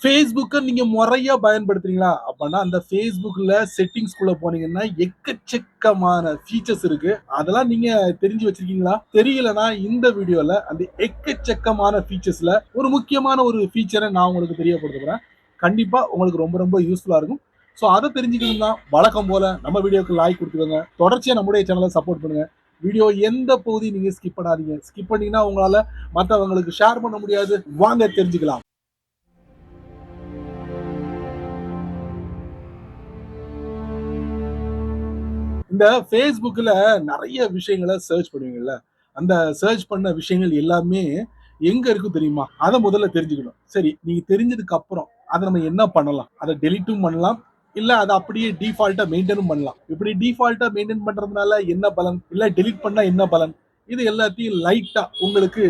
Facebook'க நீங்க முறையா பயன்படுத்துறீங்களா? அப்பன்னா அந்த Facebookல செட்டிங்ஸ்குள்ள போனீங்கன்னா, எக்கச்சக்கமான ஃபீச்சர்ஸ் இருக்கு. அதெல்லாம் நீங்க தெரிஞ்சு வச்சிருக்கீங்களா? தெரியலன்னா இந்த வீடியோல அந்த எக்கச்சக்கமான ஃபீச்சர்ஸ்ல ஒரு முக்கியமான ஒரு ஃபீச்சர நான் உங்களுக்கு தெரியப்படுத்த கண்டிப்பா உங்களுக்கு ரொம்ப ரொம்ப யூஸ்ஃபுல்லா இருக்கும். ஸோ அத தெரிஞ்சுக்கணும்னா வழக்கம் போல நம்ம வீடியோக்கு லைக் குடுத்துக்கோங்க. தொடர்ச்சியா நம்முடைய சேனல சப்போர்ட் பண்ணுங்க. வீடியோ எந்த பகுதியும் நீங்க ஸ்கிப் பண்ணாதீங்க. ஸ்கிப் பண்ணீங்கன்னா உங்களால மத்தவங்களுக்கு ஷேர் பண்ண முடியாது. வாங்க தெரிஞ்சுக்கலாம். இந்த Facebookல நெறைய விஷயங்கள சர்ச் பண்ணுவீங்கல்ல. அந்த சர்ச் பண்ண விஷயங்கள் எல்லாமே எங்க இருக்கு தெரியுமா? அத முதல்ல தெரிஞ்சுக்கணும். சரி, நீங்க தெரிஞ்சதுக்கு அப்புறம் அத நம்ம என்ன பண்ணலாம்? அத டெலீட்டும் பண்ணலாம். இல்ல அத அப்படியே டிஃபால்ட்டா மெயின்டெய்னும் பண்ணலாம். இப்படி டிஃபால்ட்டா மெயின்டெயின் பண்றதுனால என்ன பலன்? இல்ல டெலீட் பண்ணா என்ன பலன்? இது எல்லாத்தையும் லைட்டா உங்களுக்கு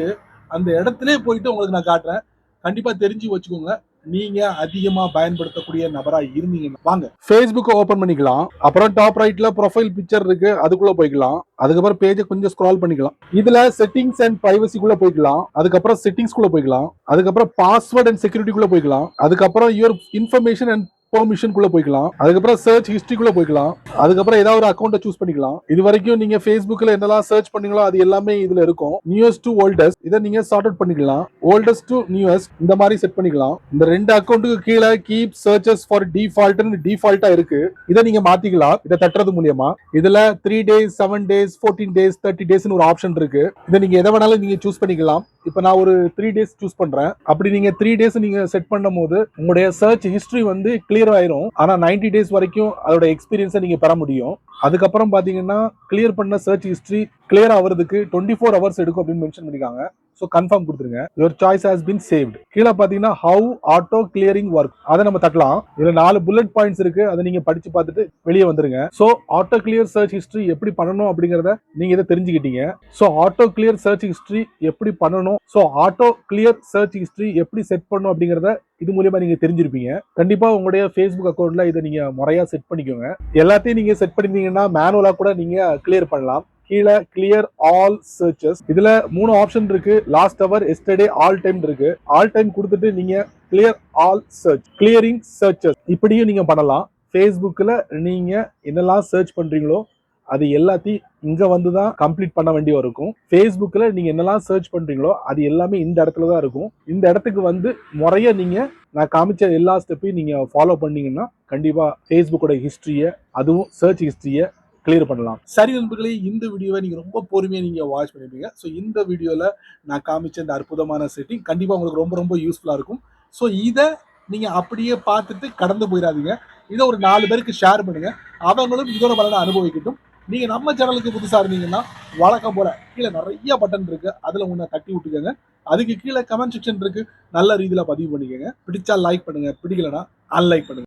அந்த இடத்திலேயே போயிட்டு உங்களுக்கு நான் காட்டுறேன். கண்டிப்பா தெரிஞ்சு வச்சுக்கோங்க. நீங்க அதிகமா பயன்படுத்தக்கூடிய நபரா இருந்தீங்கன்னா வாங்க Facebook ஓபன் பண்ணிக்கலாம். அப்புறம் டாப் ரைட்ல ப்ரொஃபைல் பிக்சர் இருக்கு. அதுக்குள்ள போய்க்கலாம். அதுக்கப்புறம் பேஜ கொஞ்சம் ஸ்க்ரால் பண்ணிக்கலாம். இதுல செட்டிங்ஸ் அண்ட் பிரைவசிக்குள்ள போய்க்கலாம். அதுக்கப்புறம் செட்டிங்ஸ்குள்ள போய்க்கலாம். அதுக்கப்புறம் பாஸ்வேர்ட் அண்ட் செக்யூரிட்டிக்குள்ள போய்க்கலாம். அதுக்கப்புறம் யுவர் இன்ஃபர்மேஷன் அண்ட் பெர்மிஷனுக்குள்ள போய்க்கலாம். அதுக்கப்புறம் சர்ச் ஹிஸ்டரிக்குள்ள போய்க்கலாம். அதுக்கப்புறம் ஏதாவது ஒரு அக்கௌண்ட்டை சூஸ் பண்ணிக்கலாம். இது வரைக்கும் நீங்க Facebookல என்னெல்லாம் சர்ச் பண்ணீங்களோ அது எல்லாமே இதுல இருக்கும். நியூயஸ்ட் டு ஓல்டஸ்ட் இதை நீங்க சார்ட் அவுட் பண்ணிக்கலாம். ஓல்டஸ்ட் டு நியூயஸ்ட் இந்த மாதிரி செட் பண்ணிக்கலாம். இந்த ரெண்டு அக்கௌண்ட்டுக்கு கீழே கீப் சர்ச்சஸ் ஃபார் டிஃபால்ட்னு டிஃபால்ட்டா இருக்கு. இதை நீங்க மாத்திக்கலாம். இதை தட்டுறது மூலியமா இதுல 3 டேஸ் 7 டேஸ் 14 டேஸ் 30 டேஸ்னு ஒரு ஆப்ஷன் இருக்கு. இதை நீங்க எதை வேணாலும் நீங்க சூஸ் பண்ணிக்கலாம். இப்ப நான் ஒரு 3 டேஸ் சூஸ் பண்றேன். அப்படி நீங்க 3 டேஸ் நீங்க செட் பண்ணும் போது உங்களுடைய சர்ச் ஹிஸ்டரி வந்து கிளியர் ஆயிரும். ஆனா 90 டேஸ் வரைக்கும் அதோட எக்ஸ்பீரியன்ஸை நீங்க பெற முடியும். அதுக்கப்புறம் பாத்தீங்கன்னா கிளியர் பண்ண சர்ச் ஹிஸ்டரி கிளியர் ஆகிறதுக்கு 24 ஹவர்ஸ் எடுக்கும் அப்படின்னு மென்ஷன் பண்ணிருக்காங்க. ஸோ கன்ஃபார்ம் கொடுத்துருங்க. Your choice has been saved. கீழே பாத்தீங்கன்னா ஹவு ஆட்டோ கிளியரிங் ஒர்க் அதை நம்ம தட்டலாம். இதுல 4 புல்லட் பாயிண்ட்ஸ் இருக்கு. அதை நீங்க படிச்சு பார்த்துட்டு வெளியே வந்துருங்க. So auto clear search history எப்படி பண்ணணும் அப்படிங்கறத நீங்க இதை தெரிஞ்சுக்கிட்டீங்க. So auto clear search history எப்படி பண்ணணும், so auto clear search history எப்படி செட் பண்ணணும் அப்படிங்கறத இது மூலியமா நீங்க தெரிஞ்சிருப்பீங்க. கண்டிப்பா உங்களுடைய Facebook அக்கௌண்ட்ல இதை நீங்க முறையா செட் பண்ணிக்கோங்க. எல்லாத்தையும் நீங்க செட் பண்ணிருந்தீங்கன்னா மேனுவலா கூட நீங்க கிளியர் பண்ணலாம். கீழே கிளியர் ஆல் சர்ச்சஸ் இதுல 3 ஆப்ஷன் இருக்கு. Last hour, yesterday, all time இருக்கு. ஆல் டைம் கொடுத்துட்டு நீங்க clear all search, clearing searches இப்படியும் நீங்க பண்ணலாம். Facebookல நீங்க என்னெல்லாம் சர்ச் பண்றீங்களோ அது எல்லாத்தையும் இங்க வந்துதான் கம்ப்ளீட் பண்ண வேண்டிய இருக்கும். Facebookல நீங்க என்னெல்லாம் சர்ச் பண்றீங்களோ அது எல்லாமே இந்த இடத்துல தான் இருக்கும். இந்த இடத்துக்கு வந்து முறைய நீங்க நான் காமிச்ச எல்லா ஸ்டெப்பையும் நீங்க ஃபாலோ பண்ணீங்கன்னா கண்டிப்பா Facebookோட ஹிஸ்டரிய, அதுவும் சர்ச் ஹிஸ்டரிய கிளியர் பண்ணலாம். சரி நண்பர்களே, இந்த வீடியோவை நீங்க ரொம்ப பொறுமையா நீங்க வாட்ச் பண்ணிருப்பீங்க. ஸோ இந்த வீடியோல நான் காமிச்ச இந்த அற்புதமான செட்டிங் கண்டிப்பா உங்களுக்கு ரொம்ப ரொம்ப யூஸ்ஃபுல்லா இருக்கும். ஸோ இதை நீங்க அப்படியே பார்த்துட்டு கடந்து போயிடாதீங்க. இதை ஒரு 4 பேருக்கு ஷேர் பண்ணுங்க. அவங்களும் இதோட பலனை அனுபவிக்கட்டும். நீங்க நம்ம சேனலுக்கு புதுசா இருந்தீங்கன்னா வழக்கம் போல கீழே நிறைய பட்டன் இருக்கு. அதுல ஒண்ணு தட்டி விட்டுக்கோங்க. அதுக்கு கீழே கமெண்ட் செக்ஷன் இருக்கு. நல்ல ரீதியில பதிவு பண்ணிக்கோங்க. பிடிச்சா லைக் பண்ணுங்க, பிடிக்கலன்னா அன்லைக் பண்ணுங்க.